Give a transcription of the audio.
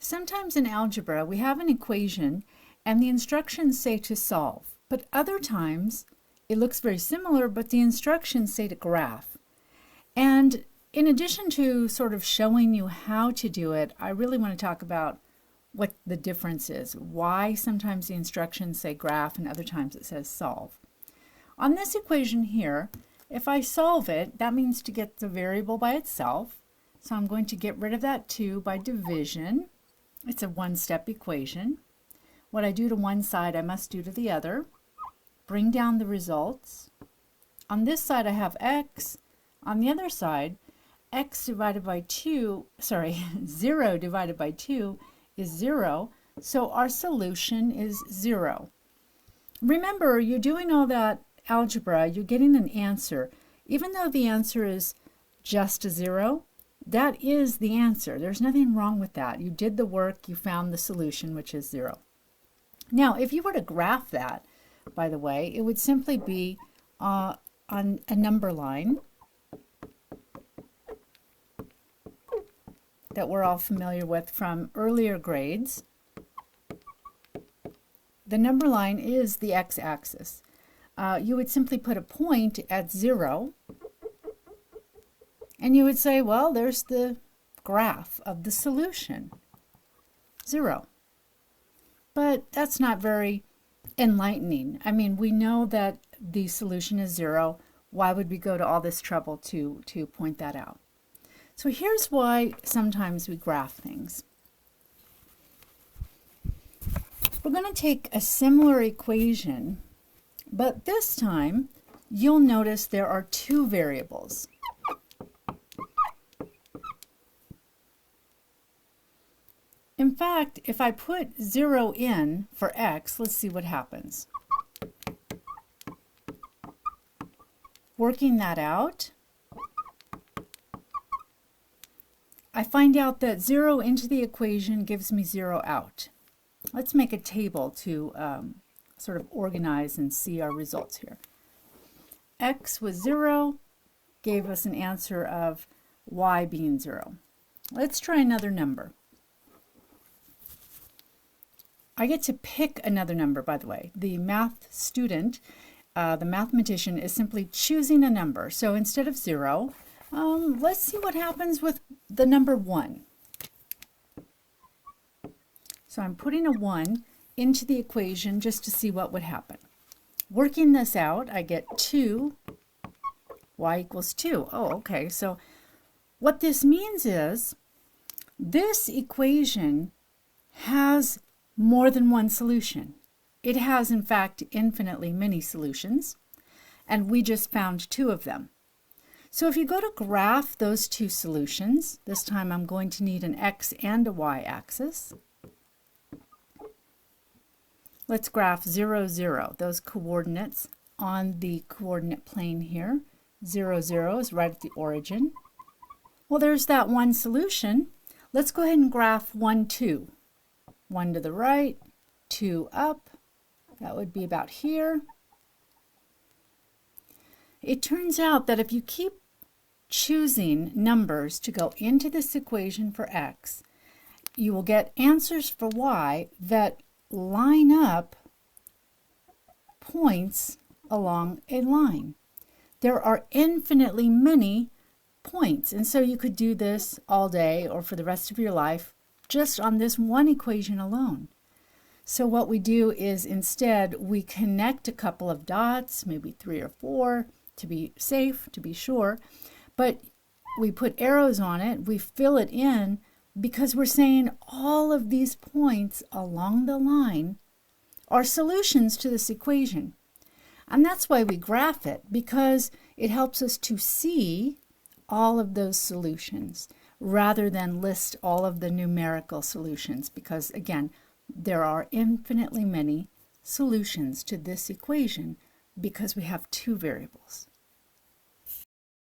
Sometimes in algebra we have an equation and the instructions say to solve, but other times it looks very similar but the instructions say to graph. And in addition to sort of showing you how to do it, I really want to talk about what the difference is, why sometimes the instructions say graph and other times it says solve. On this equation here, if I solve it, that means to get the variable by itself. So I'm going to get rid of that 2 by division. It's a one-step equation. What I do to one side, I must do to the other. Bring down the results. On this side, I have x. On the other side, x divided by 2, 0 divided by 2 is 0. So our solution is 0. Remember, you're doing all that algebra, you're getting an answer. Even though the answer is just a 0, that is the answer. There's nothing wrong with that. You did the work, you found the solution, which is 0. Now, if you were to graph that, by the way, it would simply be on a number line that we're all familiar with from earlier grades. The number line is the x-axis. You would simply put a point at 0, and you would say, well, there's the graph of the solution, 0. But that's not very enlightening. I mean, we know that the solution is 0. Why would we go to all this trouble to point that out? So here's why sometimes we graph things. We're going to take a similar equation, but this time you'll notice there are 2 variables. In fact, if I put 0 in for x, let's see what happens. Working that out, I find out that 0 into the equation gives me 0 out. Let's make a table to sort of organize and see our results here. X was 0, gave us an answer of y being 0. Let's try another number. I get to pick another number, by the way. The math student, the mathematician, is simply choosing a number. So instead of 0, let's see what happens with the number 1. So I'm putting a 1 into the equation just to see what would happen. Working this out, I get 2, y equals 2. Oh, okay. So what this means is this equation has more than one solution. It has, in fact, infinitely many solutions, and we just found 2 of them. So if you go to graph those 2 solutions, this time I'm going to need an x and a y axis. Let's graph 0, 0, those coordinates on the coordinate plane here. 0, 0 is right at the origin. Well, there's that one solution. Let's go ahead and graph 1, 2. 1 to the right, 2 up. That would be about here. It turns out that if you keep choosing numbers to go into this equation for x, you will get answers for y that line up points along a line. There are infinitely many points, and so you could do this all day or for the rest of your life just on this one equation alone. So what we do is instead we connect a couple of dots, maybe 3 or 4, to be safe, to be sure, but we put arrows on it, we fill it in, because we're saying all of these points along the line are solutions to this equation. And that's why we graph it, because it helps us to see all of those solutions rather than list all of the numerical solutions, because again, there are infinitely many solutions to this equation because we have 2 variables.